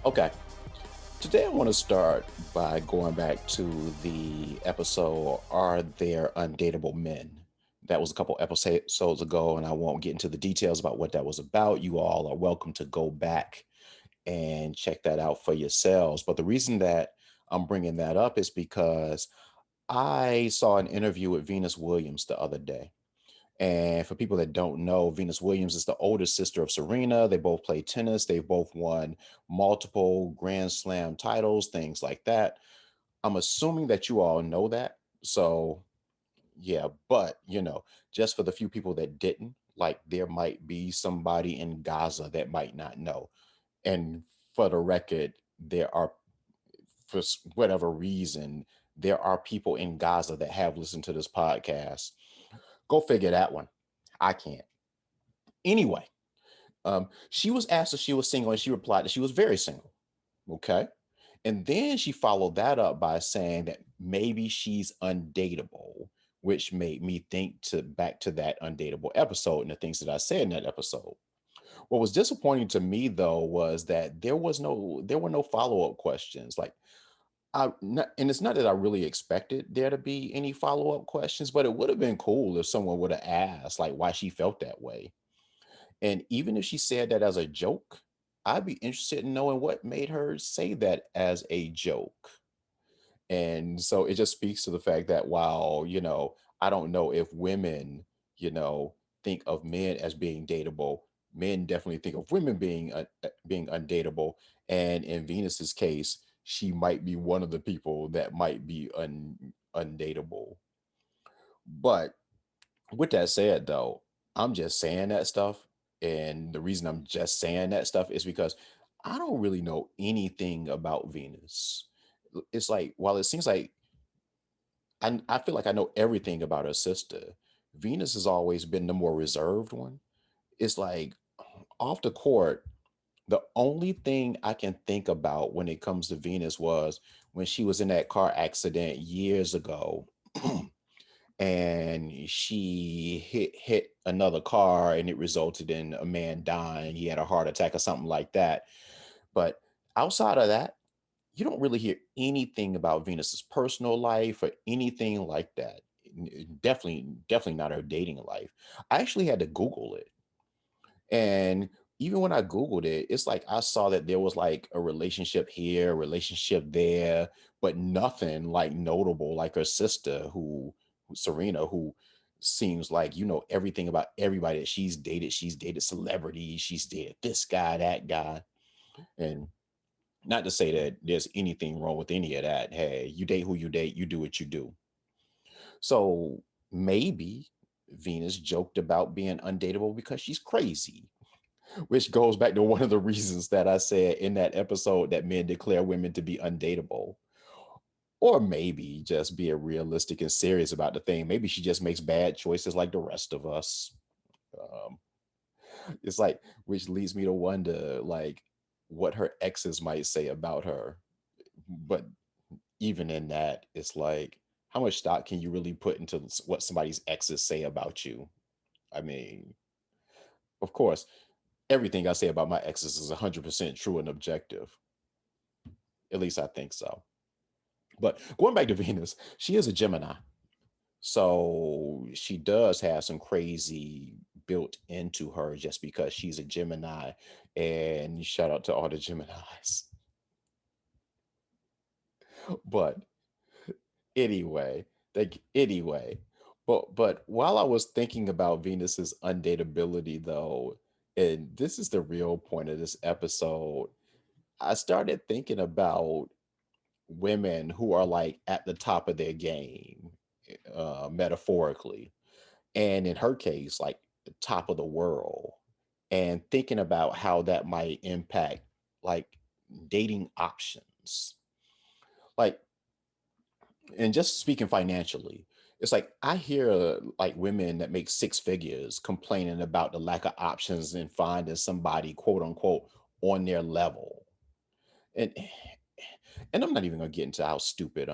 Okay. Today I want to start by going back to the episode Are There Undateable Men? That was a couple episodes ago, and I won't get into the details about what that was about. You all are welcome to go back and check that out for yourselves. But the reason that I'm bringing that up is because I saw an interview with Venus Williams the other day. And for people that don't know, Venus Williams is the older sister of Serena. They both play tennis. They've both won multiple Grand Slam titles, things like that. I'm assuming that you all know that. So, yeah, but just for the few people that didn't, like there might be somebody in Gaza that might not know. And for the record, there are, for whatever reason, there are people in Gaza that have listened to this podcast. Go figure that one. I can't. Anyway, she was asked if she was single, and she replied that she was very single. Okay. And then she followed that up by saying that maybe she's undateable, which made me think to back to that undateable episode and the things that I said in that episode. What was disappointing to me though was that there were no follow-up questions. Like and it's not that I really expected there to be any follow-up questions, but it would have been cool if someone would have asked like why she felt that way. And even if she said that as a joke, I'd be interested in knowing what made her say that as a joke. And so it just speaks to the fact that while, I don't know if women, you know, think of men as being dateable, men definitely think of women being undateable. And in Venus's case, she might be one of the people that might be undateable. But with that said, though, I'm just saying that stuff. And the reason I'm just saying that stuff is because I don't really know anything about Venus. It's like, while it seems like I feel like I know everything about her sister, Venus has always been the more reserved one. It's like off the court, the only thing I can think about when it comes to Venus was when she was in that car accident years ago and she hit another car and it resulted in a man dying. He had a heart attack or something like that. But outside of that, you don't really hear anything about Venus's personal life or anything like that. Definitely not her dating life. I actually had to Google it. And even when I Googled it, it's like I saw that there was like a relationship here, a relationship there, but nothing like notable like her sister, Serena, who seems like everything about everybody that she's dated. She's dated celebrities, she's dated this guy, that guy. And not to say that there's anything wrong with any of that. Hey, you date who you date, you do what you do. So maybe Venus joked about being undateable because she's crazy, which goes back to one of the reasons that I said in that episode that men declare women to be undateable. Or maybe just being realistic and serious about the thing. Maybe she just makes bad choices like the rest of us. Um, it's like, which leads me to wonder, like, what her exes might say about her. But even in that, it's like, how much stock can you really put into what somebody's exes say about you? I mean, of course, everything I say about my exes is 100% true and objective. At least I think so. But going back to Venus, she is a Gemini. So she does have some crazy built into her just because she's a Gemini. And shout out to all the Geminis. But anyway, but while I was thinking about Venus's undateability though, and this is the real point of this episode, I started thinking about women who are like at the top of their game, metaphorically, and in her case, like the top of the world, and thinking about how that might impact like dating options. Like, and just speaking financially, it's like I hear like women that make six figures complaining about the lack of options and finding somebody quote unquote on their level. And I'm not even gonna get into how stupid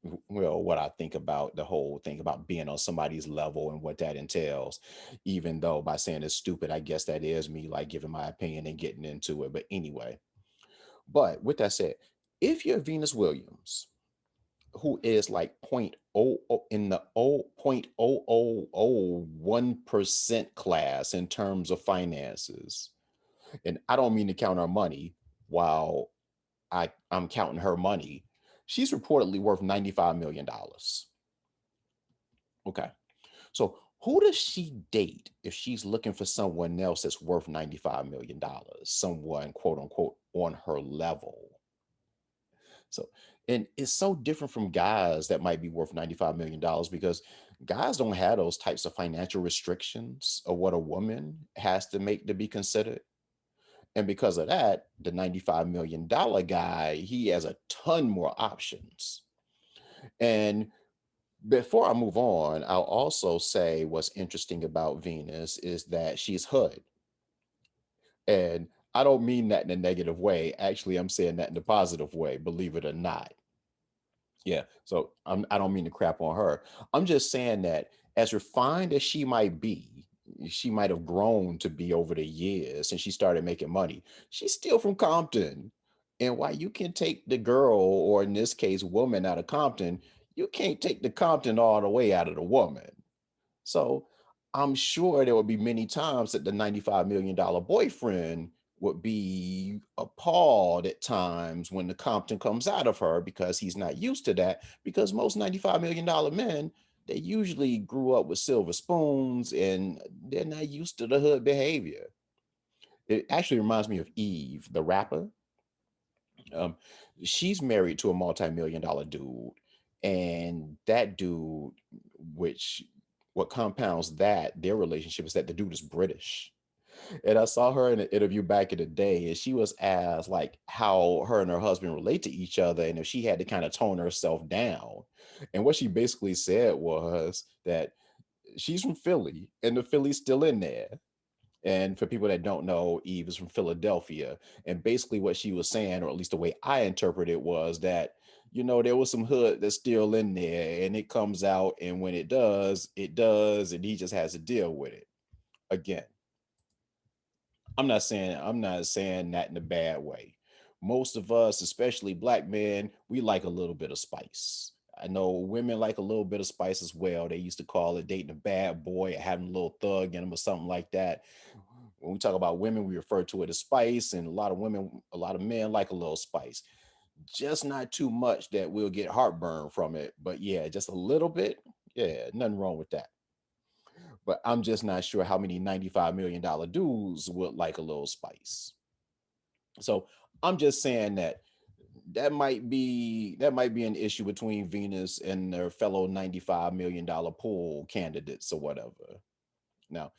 well, what I think about the whole thing about being on somebody's level and what that entails. Even though by saying it's stupid, I guess that is me like giving my opinion and getting into it. But anyway, but with that said, if you're Venus Williams, who is like point oh in the 0.0001% class in terms of finances, and I don't mean to count our money while I'm counting her money, she's reportedly worth $95 million. Okay. So who does she date if she's looking for someone else that's worth $95 million? Someone quote unquote on her level. So, and it's so different from guys that might be worth $95 million because guys don't have those types of financial restrictions of what a woman has to make to be considered. And because of that, the $95 million guy, he has a ton more options. And before I move on, I'll also say what's interesting about Venus is that she's hood. And I don't mean that in a negative way. Actually, I'm saying that in a positive way, believe it or not. Yeah. So I don't mean to crap on her. I'm just saying that as refined as she might be, she might have grown to be over the years since she started making money. She's still from Compton. And while you can take the girl, or in this case, woman out of Compton, you can't take the Compton all the way out of the woman. So I'm sure there would be many times that the $95 million boyfriend would be appalled at times when the Compton comes out of her because he's not used to that. Because most $95 million men, they usually grew up with silver spoons and they're not used to the hood behavior. It actually reminds me of Eve, the rapper. Um, she's married to a multi-million-dollar dude, and that dude, which what compounds that their relationship is that the dude is British. And I saw her in an interview back in the day, and she was asked like how her and her husband relate to each other, and if she had to kind of tone herself down. And what she basically said was that she's from Philly, and the Philly's still in there. And for people that don't know, Eve is from Philadelphia. And basically, what she was saying, or at least the way I interpret it, was that, there was some hood that's still in there and it comes out. And when it does. And he just has to deal with it. Again, I'm not saying that in a bad way. Most of us, especially black men, we like a little bit of spice. I know women like a little bit of spice as well. They used to call it dating a bad boy, or having a little thug in them, or something like that. When we talk about women, we refer to it as spice, and a lot of men like a little spice. Just not too much that we'll get heartburn from it, but yeah, just a little bit. Yeah, nothing wrong with that. But I'm just not sure how many $95 million dudes would like a little spice. So I'm just saying that that might be an issue between Venus and their fellow $95 million pool candidates or whatever. Now,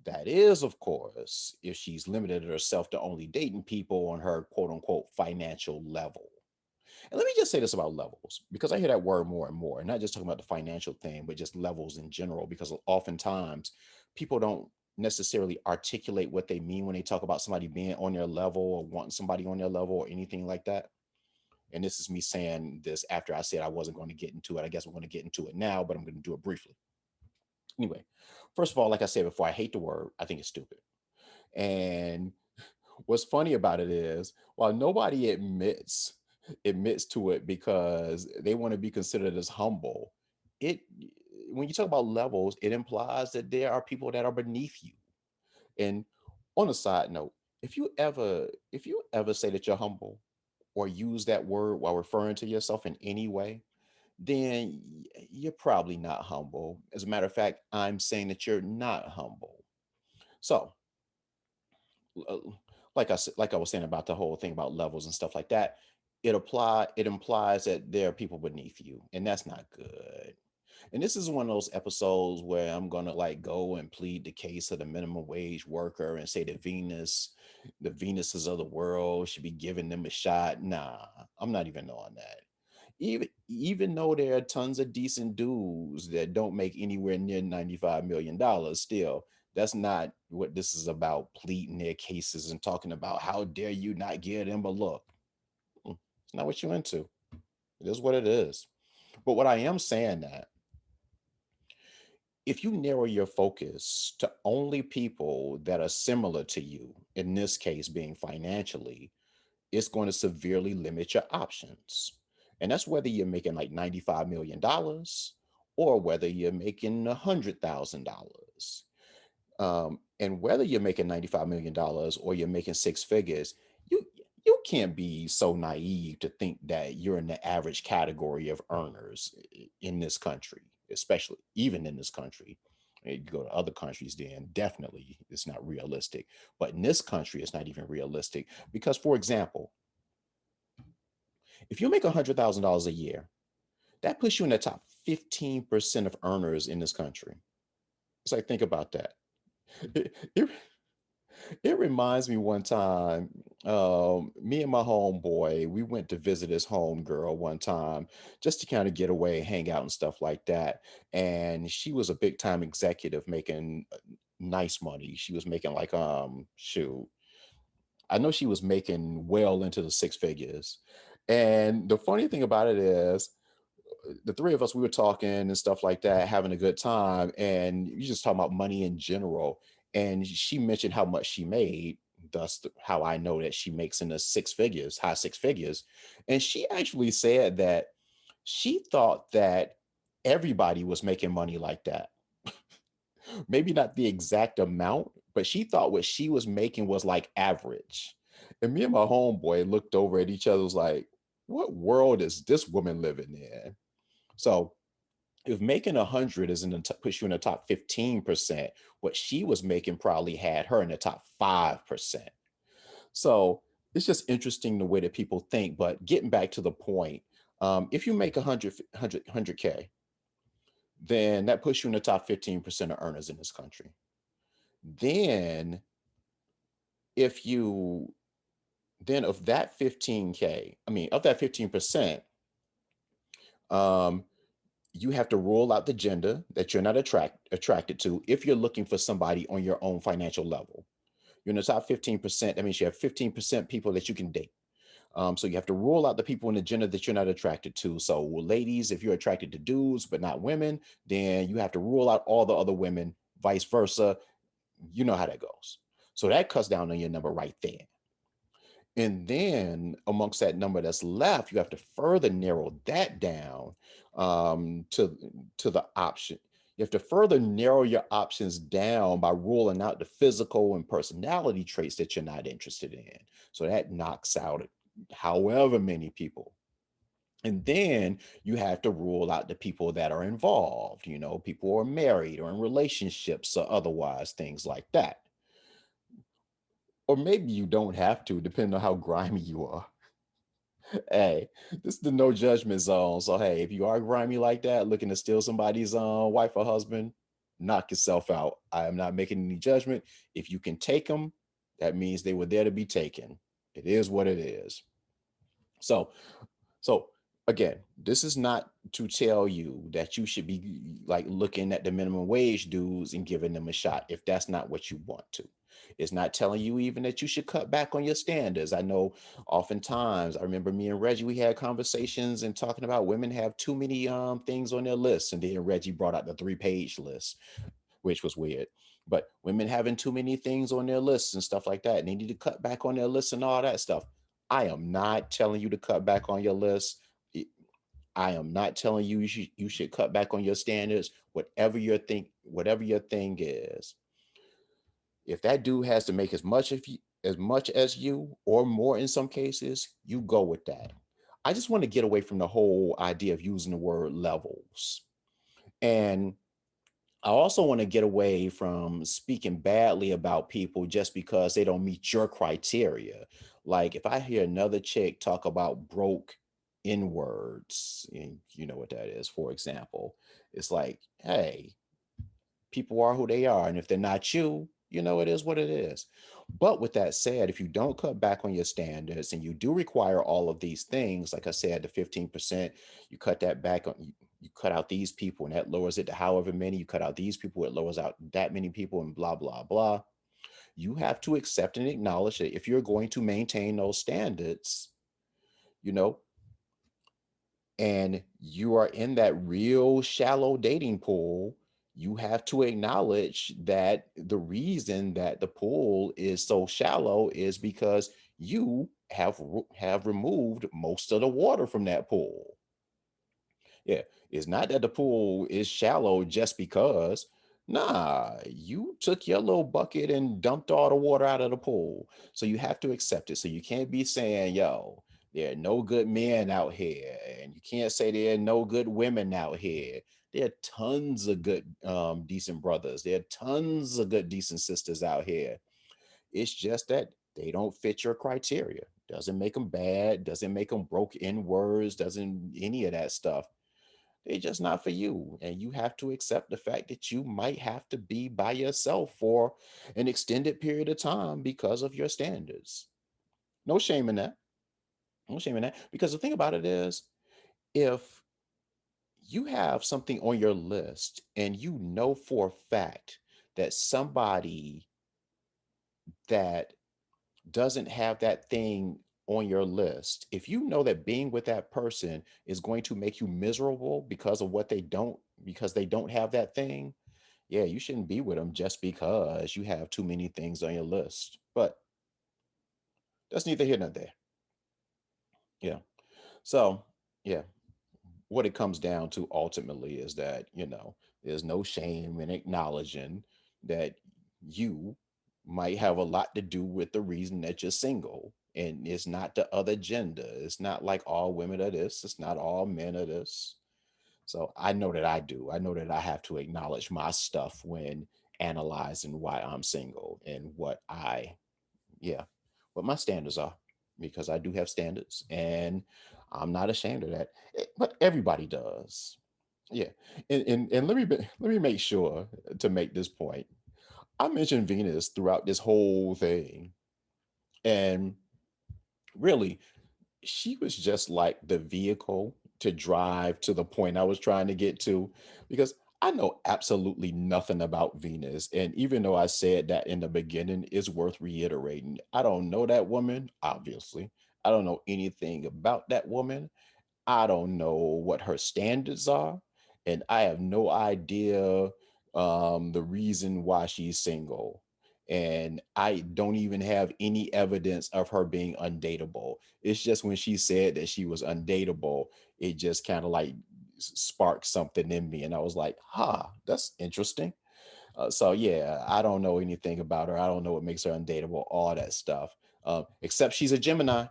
that is, of course, if she's limited herself to only dating people on her quote unquote financial level. And let me just say this about levels, because I hear that word more and more, and not just talking about the financial thing, but just levels in general, because oftentimes people don't necessarily articulate what they mean when they talk about somebody being on their level or wanting somebody on their level or anything like that. And this is me saying this after I said I wasn't going to get into it. I guess I'm going to get into it now, but I'm going to do it briefly. Anyway, first of all, like I said before, I hate the word. I think it's stupid. And what's funny about it is, while nobody admits to it because they want to be considered as humble, it when you talk about levels, it implies that there are people that are beneath you. And on a side note, if you ever say that you're humble or use that word while referring to yourself in any way, then you're probably not humble. As a matter of fact, I'm saying that you're not humble. So, uh, like I was saying about the whole thing about levels and stuff like that, it implies that there are people beneath you, and that's not good. And this is one of those episodes where I'm gonna like go and plead the case of the minimum wage worker and say that the Venuses of the world should be giving them a shot. Nah, I'm not even on that. Even though there are tons of decent dudes that don't make anywhere near $95 million, still, that's not what this is about, pleading their cases and talking about how dare you not give them a look. It's not what you're into. It is what it is. But what I am saying that if you narrow your focus to only people that are similar to you, in this case being financially, it's going to severely limit your options. And that's whether you're making like $95 million dollars or whether you're making $100,000. And whether you're making $95 million dollars or you're making six figures, you you can't be so naive to think that you're in the average category of earners in this country, especially even in this country. You go to other countries, then definitely it's not realistic. But in this country, it's not even realistic because, for example, if you make $100,000 a year, that puts you in the top 15% of earners in this country. It's like, think about that. It, it, it reminds me one time, me and my homeboy, we went to visit his home girl one time just to kind of get away, hang out and stuff like that. And she was a big time executive making nice money. She was making like, shoot, I know she was making well into the six figures. And the funny thing about it is, the three of us, we were talking and stuff like that, having a good time, and you just talking about money in general. And she mentioned how much she made, thus how I know that she makes in the six figures, high six figures. And she actually said that she thought that everybody was making money like that. Maybe not the exact amount, but she thought what she was making was like average. And me and my homeboy looked over at each other, was like, what world is this woman living in? So if making 100 is in the puts you in the top 15%, what she was making probably had her in the top 5%. So it's just interesting the way that people think. But getting back to the point, if you make 100K, then that puts you in the top 15% of earners in this country. Then if you then of that 15K, I mean of that 15%, um, you have to rule out the gender that you're not attracted to if you're looking for somebody on your own financial level. You're in the top 15%. That means you have 15% people that you can date. So you have to rule out the people in the gender that you're not attracted to. So, ladies, if you're attracted to dudes but not women, then you have to rule out all the other women, vice versa. You know how that goes. So that cuts down on your number right there. And then amongst that number that's left, you have to further narrow that down to the option. You have to further narrow your options down by ruling out the physical and personality traits that you're not interested in. So that knocks out however many people. And then you have to rule out the people that are involved, people who are married or in relationships or otherwise, things like that. Or maybe you don't have to, depending on how grimy you are. Hey, this is the no judgment zone. So hey, if you are grimy like that, looking to steal somebody's wife or husband, knock yourself out. I am not making any judgment. If you can take them, that means they were there to be taken. It is what it is. So so again, this is not to tell you that you should be like looking at the minimum wage dudes and giving them a shot if that's not what you want to. It's not telling you even that you should cut back on your standards. I know oftentimes, I remember me and Reggie, we had conversations and talking about women have too many things on their list. And then Reggie brought out the 3-page list, which was weird. But women having too many things on their lists and stuff like that, and they need to cut back on their lists and all that stuff. I am not telling you to cut back on your list. I am not telling you you should cut back on your standards. Whatever your thing is, if that dude has to make as much as you or more in some cases, you go with that. I just want to get away from the whole idea of using the word levels. And I also want to get away from speaking badly about people just because they don't meet your criteria. Like if I hear another chick talk about broke in words, and you know what that is, for example, it's like, hey, people are who they are. And if they're not you, it is what it is. But with that said, if you don't cut back on your standards and you do require all of these things, like I said, the 15%, you cut that back on, you cut out these people and that lowers it to however many, you cut out these people, it lowers out that many people and blah, blah, blah. You have to accept and acknowledge that if you're going to maintain those standards, you know, and you are in that real shallow dating pool, you have to acknowledge that the reason that the pool is so shallow is because you have removed most of the water from that pool. Yeah, it's not that the pool is shallow just because. Nah, you took your little bucket and dumped all the water out of the pool. So you have to accept it. So you can't be saying, yo, there are no good men out here. And you can't say there are no good women out here. There are tons of good, decent brothers. There are tons of good, decent sisters out here. It's just that they don't fit your criteria. Doesn't make them bad, doesn't make them broke in words, doesn't any of that stuff. They're just not for you. And you have to accept the fact that you might have to be by yourself for an extended period of time because of your standards. No shame in that. No shame in that. Because the thing about it is, if you have something on your list and you know for a fact that somebody that doesn't have that thing on your list, if you know that being with that person is going to make you miserable because of what they don't, because they don't have that thing, yeah, you shouldn't be with them just because you have too many things on your list. But that's neither here nor there. Yeah. So, yeah, what it comes down to ultimately is that, there's no shame in acknowledging that you might have a lot to do with the reason that you're single. And it's not the other gender. It's not like all women are this, it's not all men are this. So I know that I do. I know that I have to acknowledge my stuff when analyzing why I'm single and yeah, what my standards are, because I do have standards and I'm not ashamed of that. But everybody does. Yeah. And let me make sure to make this point. I mentioned Venus throughout this whole thing. And really, she was just like the vehicle to drive to the point I was trying to get to, because I know absolutely nothing about Venus. And even though I said that in the beginning, it's worth reiterating. I don't know that woman, obviously. I don't know anything about that woman. I don't know what her standards are, and I have no idea the reason why she's single. And I don't even have any evidence of her being undateable. It's just when she said that she was undateable, it just kind of like sparked something in me. And I was like, huh, that's interesting. So, yeah, I don't know anything about her. I don't know what makes her undateable, all that stuff. Except she's a Gemini.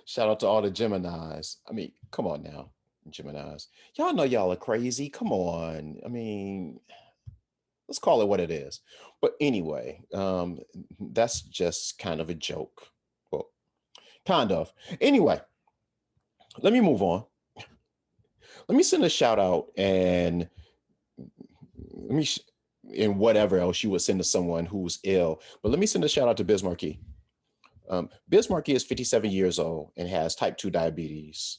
Shout out to all the Geminis. I mean, come on now, Geminis. Y'all know y'all are crazy. Come on. I mean, let's call it what it is. But anyway, that's just kind of a joke. Well, kind of. Anyway, let me move on. Let me send a shout out and let me, and whatever else you would send to someone who's ill. But let me send a shout out to Biz Markie. Bismarck is 57 years old and has type 2 diabetes.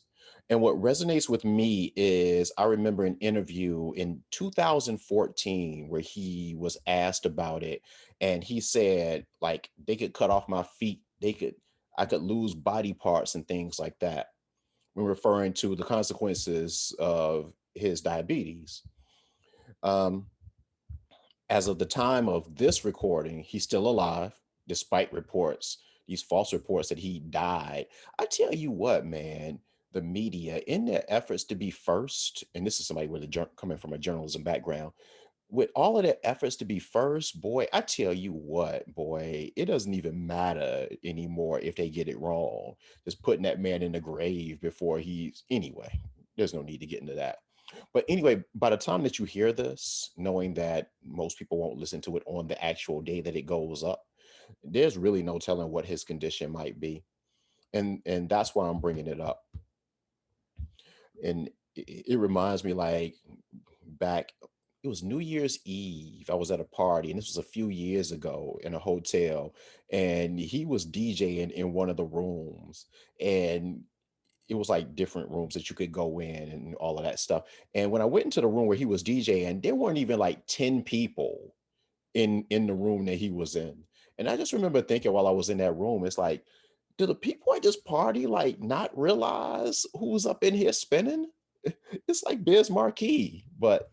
And what resonates with me is I remember an interview in 2014 where he was asked about it. And he said, like, they could cut off my feet, I could lose body parts and things like that, when referring to the consequences of his diabetes. Um, as of the time of this recording, he's still alive, despite reports, these false reports that he died. I tell you what, man, the media, in their efforts to be first, and this is somebody with coming from a journalism background, with all of their efforts to be first, boy, I tell you what, boy, it doesn't even matter anymore if they get it wrong. Just putting that man in the grave before he's, anyway, there's no need to get into that. But anyway, by the time that you hear this, knowing that most people won't listen to it on the actual day that it goes up, there's really no telling what his condition might be. And that's why I'm bringing it up. And it reminds me, like, back, it was New Year's Eve. I was at a party, and this was a few years ago in a hotel, and he was DJing in one of the rooms, and it was like different rooms that you could go in and all of that stuff. And when I went into the room where he was DJing, there weren't even like 10 people in the room that he was in. And I just remember thinking while I was in that room, it's like, do the people at this party like not realize who's up in here spinning? It's like Biz Marquee, but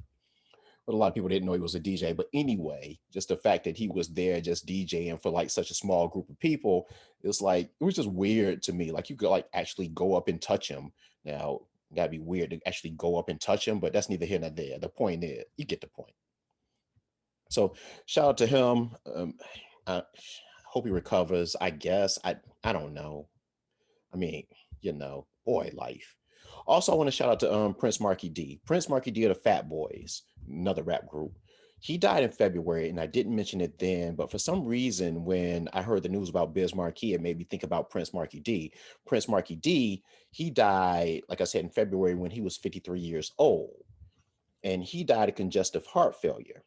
a lot of people didn't know he was a DJ. But anyway, just the fact that he was there just DJing for like such a small group of people, it's like it was just weird to me. Like you could like actually go up and touch him. Now that'd be weird to actually go up and touch him, but that's neither here nor there. The point is, you get the point. So shout out to him. I hope he recovers. I guess I don't know. I mean, boy, life. Also, I want to shout out to Prince Marky D. Prince Marky D of the Fat Boys, another rap group. He died in February, and I didn't mention it then, but for some reason, when I heard the news about Biz Markie, it made me think about Prince Marky D. Prince Marky D, he died, like I said, in February when he was 53 years old, and he died of congestive heart failure.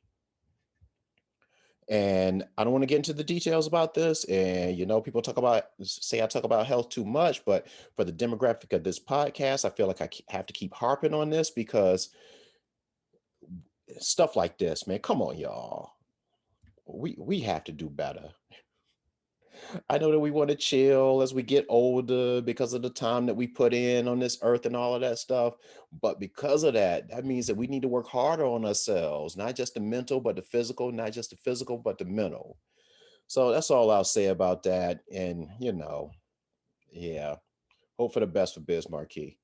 And I don't want to get into the details about this. And people say I talk about health too much, but for the demographic of this podcast, I feel like have to keep harping on this because stuff like this, man. Come on, y'all. We have to do better. I know that we want to chill as we get older because of the time that we put in on this earth and all of that stuff. But because of that, that means that we need to work harder on ourselves, not just the mental, but the physical, not just the physical, but the mental. So that's all I'll say about that. And, yeah, hope for the best for Biz Marquee.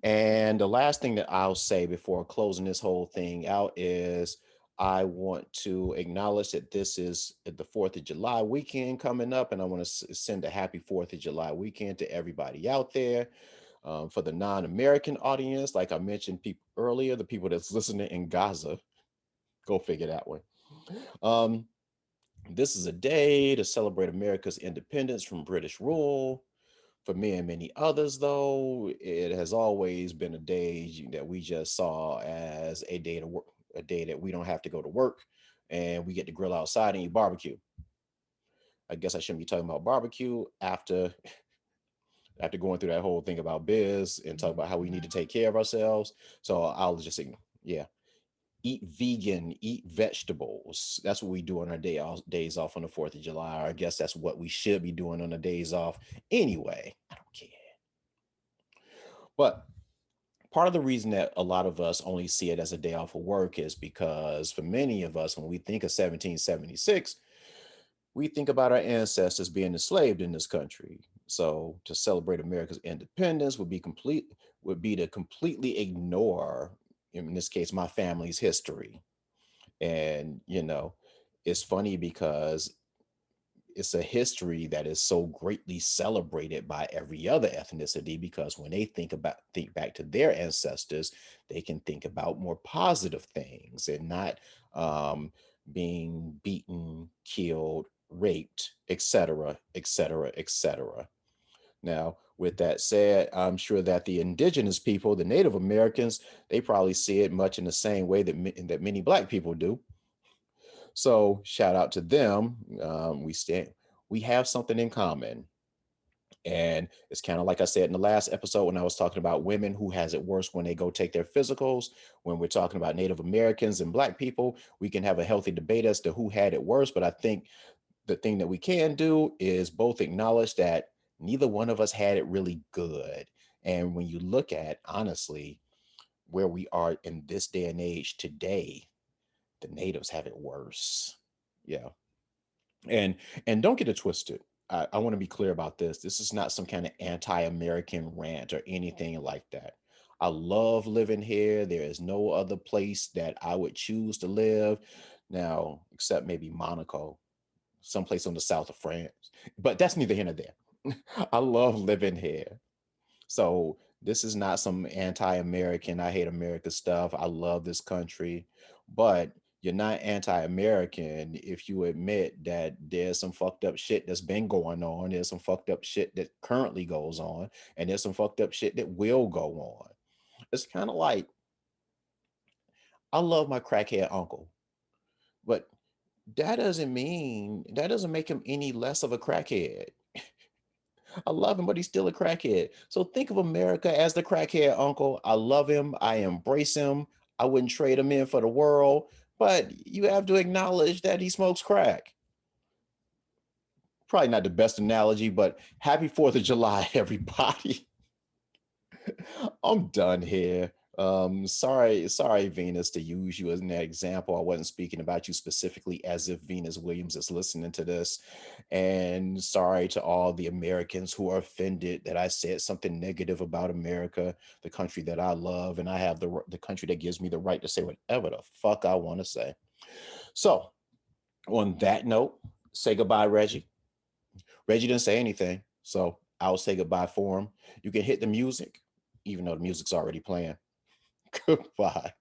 And the last thing that I'll say before closing this whole thing out is I want to acknowledge that this is the 4th of July weekend coming up, and I want to send a happy 4th of July weekend to everybody out there. For the non-American audience, like I mentioned people earlier, the people that's listening in Gaza, go figure that one. Um, this is a day to celebrate America's independence from British rule. For me and many others, though, it has always been a day that we just saw as a day to work, a day that we don't have to go to work and we get to grill outside and eat barbecue. I guess I shouldn't be talking about barbecue after going through that whole thing about biz and talk about how we need to take care of ourselves. So I'll just say, yeah, eat vegan, eat vegetables. That's what we do on our days off on the 4th of July. Or I guess that's what we should be doing on the days off. Anyway, I don't care. But part of the reason that a lot of us only see it as a day off of work is because for many of us, when we think of 1776, we think about our ancestors being enslaved in this country. So to celebrate America's independence would be to completely ignore, in this case, my family's history. And it's funny because it's a history that is so greatly celebrated by every other ethnicity because when they think back to their ancestors, they can think about more positive things and not um, being beaten, killed, raped, etc., etc., etc. Now, with that said, I'm sure that the indigenous people, the Native Americans, they probably see it much in the same way that many Black people do. So shout out to them. We have something in common. And it's kind of like I said in the last episode when I was talking about women who has it worse when they go take their physicals. When we're talking about Native Americans and Black people, we can have a healthy debate as to who had it worse. But I think the thing that we can do is both acknowledge that neither one of us had it really good. And when you look at honestly where we are in this day and age today, the natives have it worse. Yeah. And don't get it twisted. I want to be clear about this. This is not some kind of anti-American rant or anything like that. I love living here. There is no other place that I would choose to live now, except maybe Monaco, someplace on the south of France. But that's neither here nor there. I love living here. So this is not some anti-American, I hate America stuff. I love this country. But you're not anti-American if you admit that there's some fucked up shit that's been going on. There's some fucked up shit that currently goes on, and there's some fucked up shit that will go on. It's kind of like I love my crackhead uncle, but that doesn't make him any less of a crackhead. I love him, but he's still a crackhead. So think of America as the crackhead uncle. I love him. I embrace him. I wouldn't trade him in for the world, but you have to acknowledge that he smokes crack. Probably not the best analogy, but happy 4th of July, everybody. I'm done here. Sorry, Venus, to use you as an example. I wasn't speaking about you specifically as if Venus Williams is listening to this. And sorry to all the Americans who are offended that I said something negative about America, the country that I love, and I have the country that gives me the right to say whatever the fuck I want to say. So, on that note, say goodbye, Reggie. Reggie didn't say anything, so I'll say goodbye for him. You can hit the music, even though the music's already playing. Goodbye.